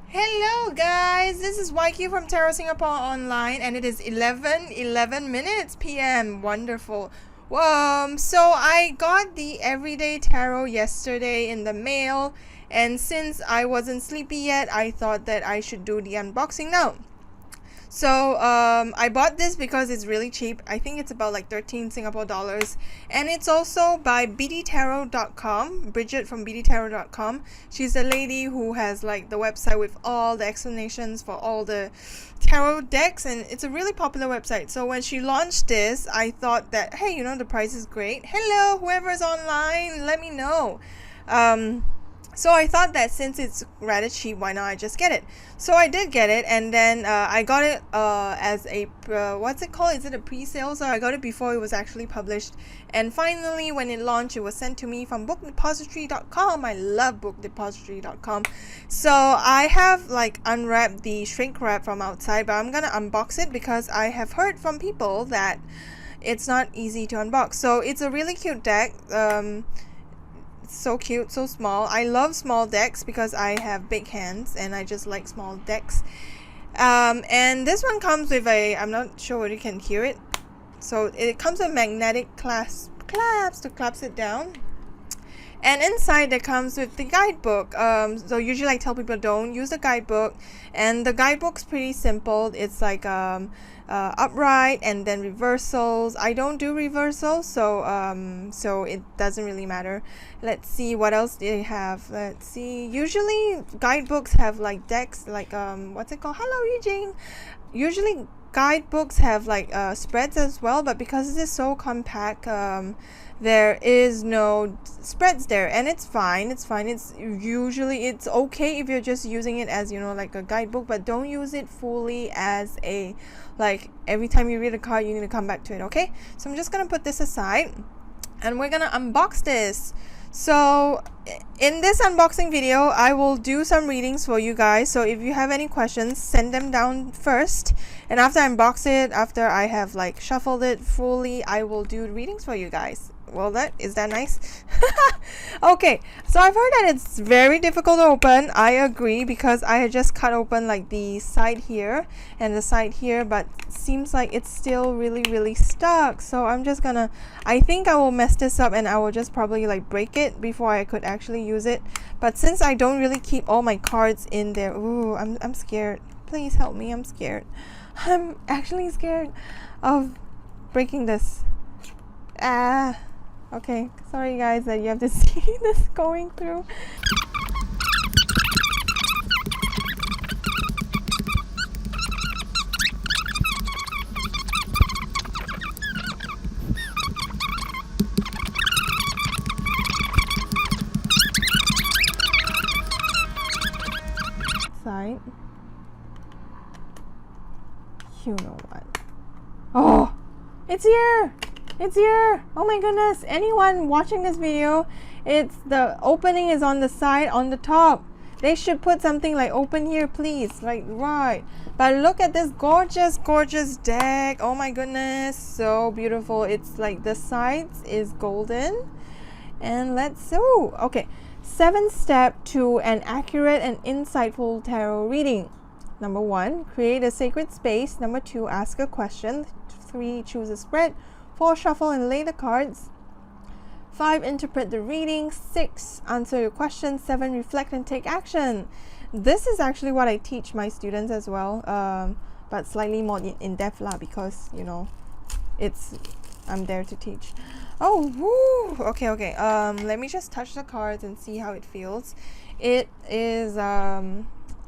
Hello guys, this is YQ from Tarot Singapore Online, and it is 11 minutes PM. Wonderful. So I got the Everyday Tarot yesterday in the mail, and since I wasn't sleepy yet, I thought that I should do the unboxing now. So I bought this because it's really cheap. I think it's about like 13 Singapore dollars, and it's also by biddytarot.com, Bridget from biddytarot.com. She's a lady who has like the website with all the explanations for all the tarot decks, and it's a really popular website. So when she launched this, I thought that, hey, the price is great. Hello, whoever's online, let me know. So I thought that since it's rather cheap, why not I just get it? So I did get it, and then I got it as a, what's it called? Is it a pre-sale? So I got it before it was actually published. And finally, when it launched, it was sent to me from bookdepository.com. I love bookdepository.com. So I have like unwrapped the shrink wrap from outside, but I'm gonna unbox it because I have heard from people that it's not easy to unbox. So it's a really cute deck. So cute, so small. I love small decks because I have big hands and I just like small decks. And this one comes with a, I'm not sure whether you can hear it, so it comes with magnetic clasps to clasp it down, and inside it comes with the guidebook. So usually I tell people don't use the guidebook, and the guidebook's pretty simple. It's like upright and then reversals. I don't do reversals, so it doesn't really matter. Let's see what else they have. Let's see. Usually guidebooks have like decks, like what's it called? Hello, Eugene. Usually guidebooks have like spreads as well, but because it is so compact, there is no spreads there, and it's fine. It's usually it's okay if you're just using it as like a guidebook, but don't use it fully as a, like, every time you read a card you need to come back to it. Okay, so I'm just gonna put this aside and we're gonna unbox this. So in this unboxing video I will do some readings for you guys, so if you have any questions, send them down first, and after I unbox it, after I have like shuffled it fully, I will do readings for you guys. Well, is that nice? Okay, so I've heard that it's very difficult to open. I agree, because I had just cut open like the side here and the side here, but it seems like it's still really stuck. So I'm just gonna, I think I will mess this up and I will just probably like break it before I could actually use it. But since I don't really keep all my cards in there, ooh, I'm scared. Please help me, I'm scared. I'm actually scared of breaking this. Okay, sorry guys that you have to see this going through. Side. You know what? Oh, it's here! It's here! Oh my goodness! Anyone watching this video, it's the opening is on the side, on the top. They should put something like open here, please. Like, right. But look at this gorgeous deck. Oh my goodness, so beautiful. It's like the sides is golden. And let's, oh, okay. 7 steps to an accurate and insightful tarot reading. Number 1, create a sacred space. Number 2, ask a question. 3, choose a spread. 4, shuffle and lay the cards. 5, interpret the reading. 6, answer your questions. 7, reflect and take action. This is actually what I teach my students as well, but slightly more in depth lah, because I'm there to teach. Oh, woo! Okay. Let me just touch the cards and see how it feels. It is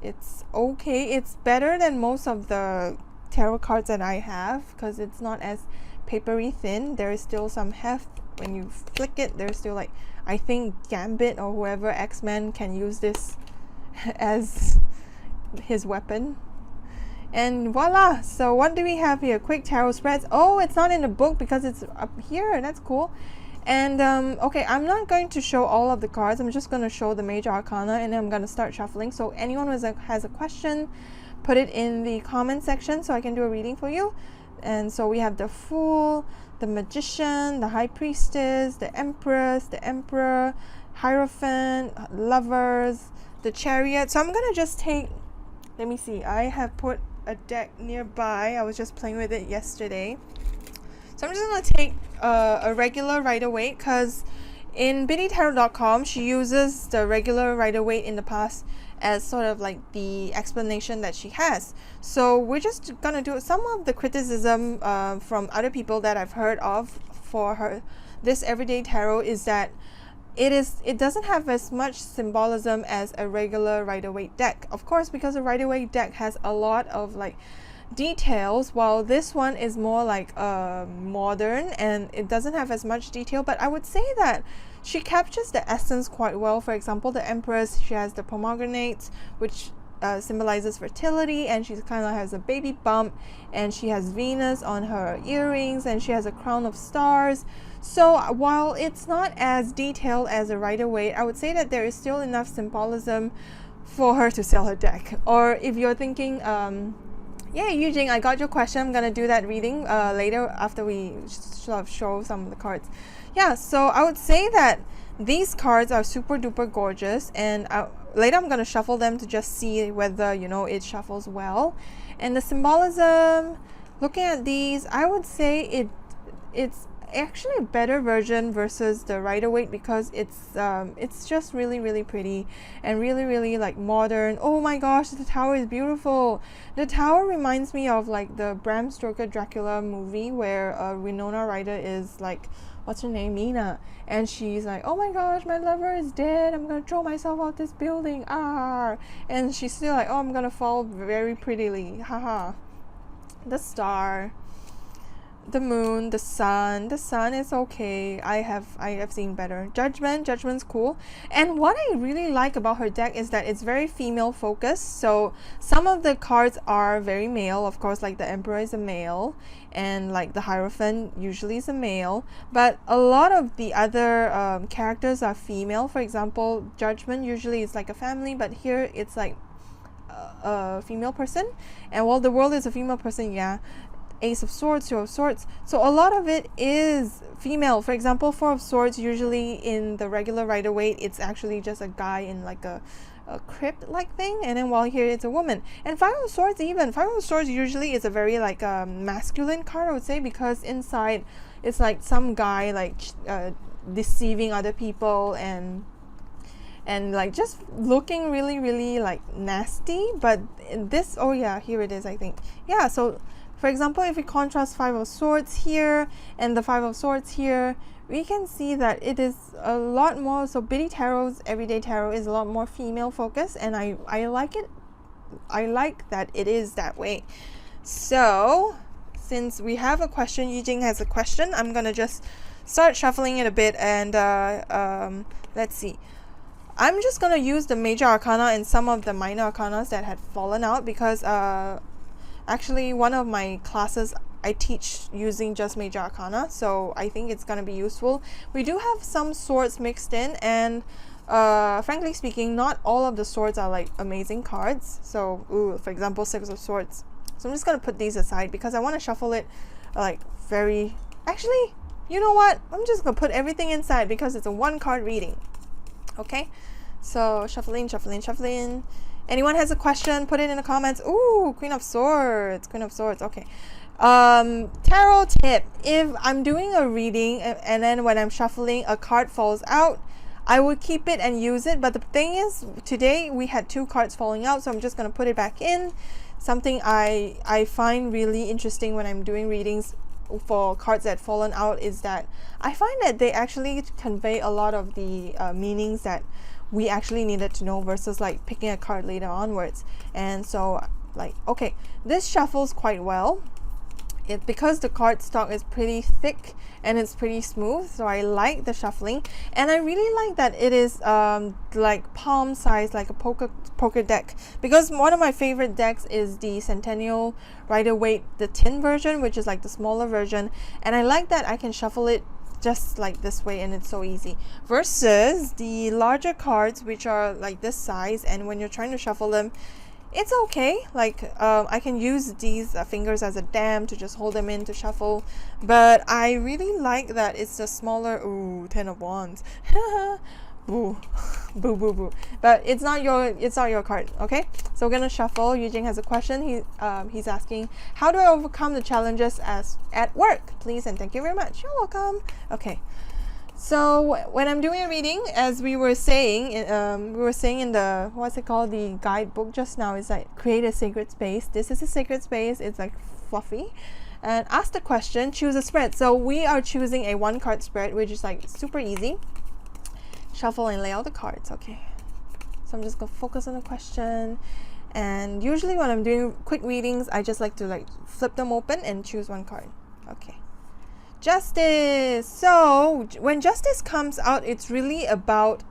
it's okay. It's better than most of the tarot cards that I have, because it's not as papery thin. There is still some heft when you flick it. There's still, like, I think Gambit or whoever, X-Men, can use this as his weapon. And voila! So what do we have here? Quick tarot spreads. Oh, it's not in the book because it's up here. That's cool. And okay, I'm not going to show all of the cards. I'm just going to show the major arcana, and then I'm going to start shuffling. So anyone who has a question, put it in the comment section so I can do a reading for you. And so we have the Fool, the Magician, the High Priestess, the Empress, the Emperor, Hierophant, Lovers, the Chariot. So I'm gonna just take, let me see, I have put a deck nearby. I was just playing with it yesterday. So I'm just gonna take a regular Rider Waite, because in biddytarot.com she uses the regular Rider Waite in the past as sort of like the explanation that she has. So we're just gonna do some of the criticism from other people that I've heard of for her this everyday tarot is that it doesn't have as much symbolism as a regular Rider Waite deck. Of course, because a Rider Waite deck has a lot of like details, while this one is more like modern and it doesn't have as much detail. But I would say that she captures the essence quite well. For example, the Empress, she has the pomegranates, which symbolizes fertility, and she kind of has a baby bump, and she has Venus on her earrings, and she has a crown of stars. So while it's not as detailed as a Rider Waite, I would say that there is still enough symbolism for her to sell her deck. Or if you're thinking, yeah, Eugene, I got your question. I'm gonna do that reading later after we sort of show some of the cards. Yeah, so I would say that these cards are super duper gorgeous, and later I'm gonna shuffle them to just see whether, you know, it shuffles well. And the symbolism, looking at these, I would say it's actually a better version versus the Rider Waite, because it's just really pretty and really like modern. Oh my gosh, the tower is beautiful. The tower reminds me of like the Bram Stoker Dracula movie, where Winona Ryder is like, what's her name, Mina, and she's like, oh my gosh, my lover is dead, I'm gonna throw myself out this building, and she's still like, oh, I'm gonna fall very prettily, haha. The star, the moon, the sun is okay. I have seen better. Judgment's cool. And what I really like about her deck is that it's very female focused. So some of the cards are very male, of course, like the Emperor is a male, and like the Hierophant usually is a male, but a lot of the other characters are female. For example, Judgment usually is like a family, but here it's like a female person. And while the World is a female person, yeah, Ace of Swords, Two of Swords, so a lot of it is female. For example, Four of Swords, usually in the regular Rider Waite, it's actually just a guy in like a crypt like thing, and then while here it's a woman. And Five of Swords, even Five of Swords usually is a very like masculine card, I would say, because inside it's like some guy like deceiving other people and like just looking really like nasty. But this, oh yeah, here it is, I think. Yeah, so for example, if we contrast Five of Swords here and the Five of Swords here, we can see that it is a lot more. So Biddy Tarot's Everyday Tarot is a lot more female focused, and I like it. I like that it is that way. So since we have a question, Yijing has a question, I'm gonna just start shuffling it a bit, and let's see. I'm just gonna use the Major Arcana and some of the Minor Arcanas that had fallen out, because actually one of my classes I teach using just Major Arcana, so I think it's gonna be useful. We do have some swords mixed in, and frankly speaking, not all of the swords are like amazing cards. So for example, Six of Swords. So I'm just gonna put these aside because I want to shuffle it like very, actually, you know what, I'm just gonna put everything inside because it's a one card reading. Okay, so shuffling. Anyone has a question, put it in the comments. Ooh, Queen of Swords, okay. Tarot tip: if I'm doing a reading and then when I'm shuffling a card falls out, I would keep it and use it. But the thing is, today we had two cards falling out, so I'm just gonna put it back in. Something I find really interesting when I'm doing readings for cards that fallen out is that I find that they actually convey a lot of the meanings that we actually needed to know, versus like picking a card later onwards. And so like, okay, this shuffles quite well. Because the card stock is pretty thick and it's pretty smooth, so I like the shuffling. And I really like that it is like palm size, like a poker deck, because one of my favorite decks is the Centennial Rider Waite, the tin version, which is like the smaller version, and I like that I can shuffle it just like this way and it's so easy, versus the larger cards which are like this size, and when you're trying to shuffle them, it's okay. Like I can use these fingers as a dam to just hold them in to shuffle, but I really like that it's the smaller. Ooh, Ten of Wands. boo. Boo boo boo. But it's not your card, okay? So we're gonna shuffle. Eugene has a question. He's asking, how do I overcome the challenges at work? Please and thank you very much. You're welcome. Okay. So when I'm doing a reading, as we were saying in the, what's it called, the guidebook just now, is like create a sacred space. This is a sacred space. It's like fluffy. And ask the question, choose a spread. So we are choosing a 1-card spread, which is like super easy. Shuffle and lay out the cards. Okay. So I'm just gonna focus on the question. And usually when I'm doing quick readings, I just like to like flip them open and choose 1 card. Okay. Justice. So when justice comes out, it's really about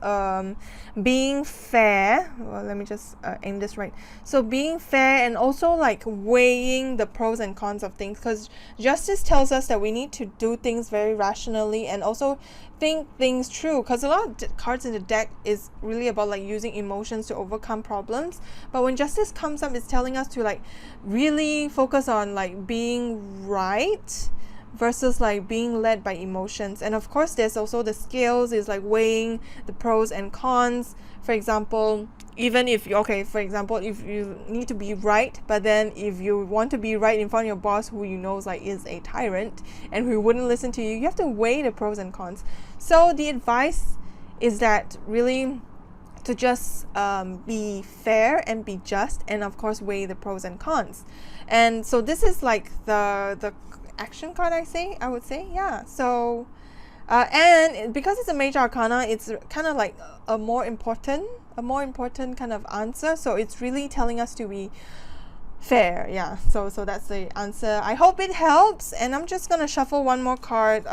being fair. Well, let me just aim this right. So being fair and also like weighing the pros and cons of things, because justice tells us that we need to do things very rationally and also think things through, because a lot of cards in the deck is really about like using emotions to overcome problems. But when justice comes up, it's telling us to like really focus on like being right versus like being led by emotions. And of course there's also the scales, is like weighing the pros and cons. For example, even if for example, if you need to be right, but then if you want to be right in front of your boss, who you know is a tyrant and who wouldn't listen to you, you have to weigh the pros and cons. So the advice is that really to just be fair and be just, and of course weigh the pros and cons. And so this is like the action card, I would say. Yeah. So and because it's a major arcana, it's kind of like a more important kind of answer. So it's really telling us to be fair. Yeah. So that's the answer. I hope it helps. And I'm just gonna shuffle 1 more card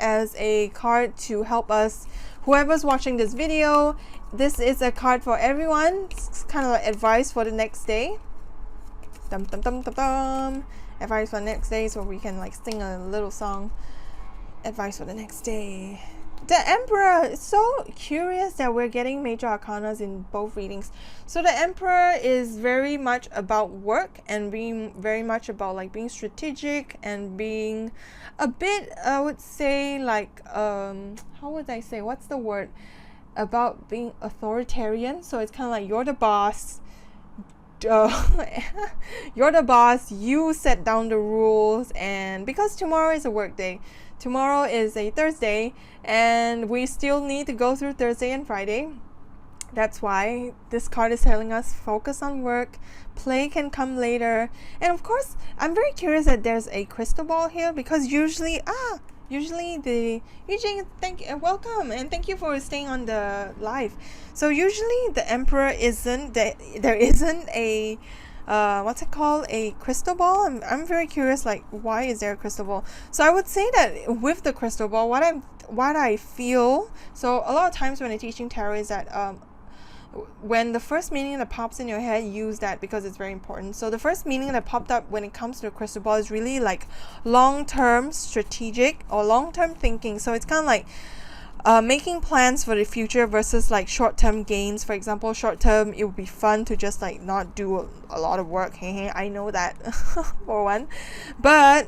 as a card to help us, whoever's watching this video. This is a card for everyone. It's kind of like advice for the next day. Dum dum dum dum dum. Advice for the next day, so we can like sing a little song. Advice for the next day. The Emperor. It's so curious that we're getting major arcanas in both readings. So the Emperor is very much about work and being very much about like being strategic and being a bit, I would say, like how would I say, what's the word, about being authoritarian. So it's kind of like you're the boss. You're the boss, you set down the rules. And because tomorrow is a work day, tomorrow is a Thursday, and we still need to go through Thursday and Friday. That's why this card is telling us focus on work, play can come later. And of course I'm very curious that there's a crystal ball here, because usually the Eugene, welcome, and thank you for staying on the live. So usually the Emperor isn't there isn't a what's it called, a crystal ball. I'm very curious, like, why is there a crystal ball? So I would say that with the crystal ball, what I feel, so a lot of times when I'm teaching tarot, is that when the first meaning that pops in your head, use that because it's very important. So the first meaning that popped up when it comes to the crystal ball is really like long-term strategic or long-term thinking. So it's kind of like making plans for the future versus like short-term gains. For example, short-term, it would be fun to just like not do a lot of work. I know that for one. But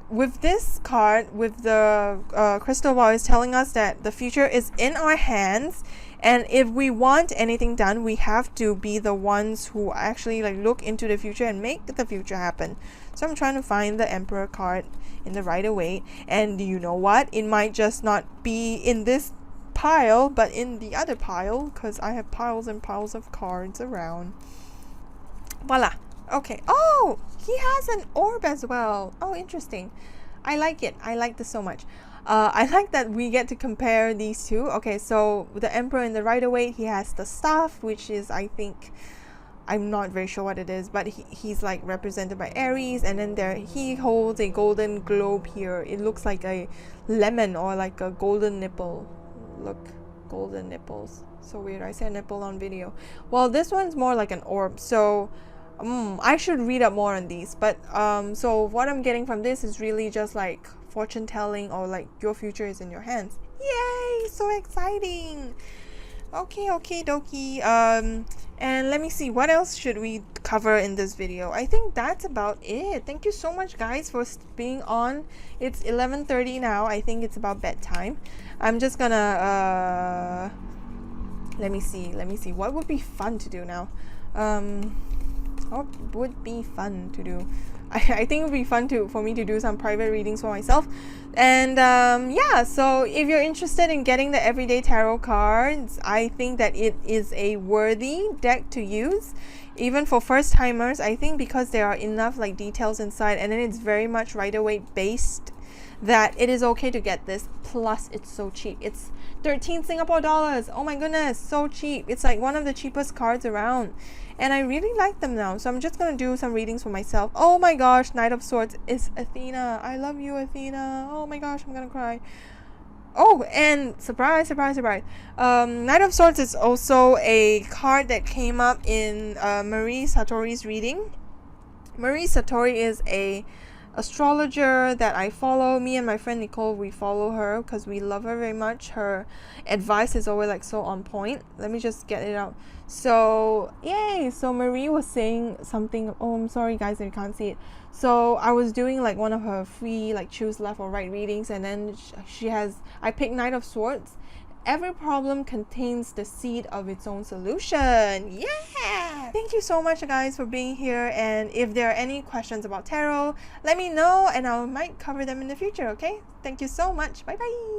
with this card, with the crystal ball, is telling us that the future is in our hands. And if we want anything done, we have to be the ones who actually like look into the future and make the future happen. So I'm trying to find the Emperor card in the Rider Waite. And you know what? It might just not be in this pile, but in the other pile, because I have piles and piles of cards around. Voila. Okay. Oh, he has an orb as well. Oh, interesting. I like it. I like this so much. I like that we get to compare these two. Okay, so the Emperor in the Rider Waite, he has the staff, which is, I think, I'm not very sure what it is, but he's like represented by Aries, and then there he holds a golden globe here. It looks like a lemon or like a golden nipple. Look, golden nipples. So weird. I said nipple on video. Well, this one's more like an orb. So I should read up more on these. But so what I'm getting from this is really just like fortune telling, or like your future is in your hands. Yay, so exciting. Okay dokie. And let me see, what else should we cover in this video? I think that's about it. Thank you so much, guys, for being on. It's 11:30 now. I think it's about bedtime. I'm just gonna Let me see. What would be fun to do now? What would be fun to do? I think it would be fun for me to do some private readings for myself. And yeah, so if you're interested in getting the everyday tarot cards, I think that it is a worthy deck to use, even for first timers. I think because there are enough like details inside, and then it's very much Rider Waite based, that it is okay to get this. Plus it's so cheap. It's 13 Singapore dollars. Oh my goodness, so cheap. It's like one of the cheapest cards around, and I really like them now. So I'm just gonna do some readings for myself. Oh my gosh, Knight of Swords is Athena. I love you, Athena. Oh my gosh, I'm gonna cry. Oh, and surprise, Knight of Swords is also a card that came up in Marie Satori's reading. Marie Satori is a astrologer that I follow. Me and my friend Nicole, we follow her because we love her very much. Her advice is always like so on point. Let me just get it out. So yay, so Marie was saying something. Oh, I'm sorry guys if you can't see it. So I was doing like one of her free like choose left or right readings, and then I picked Knight of Swords. Every problem contains the seed of its own solution. Yeah! Thank you so much guys for being here, and if there are any questions about tarot, let me know and I might cover them in the future, okay? Thank you so much. Bye bye!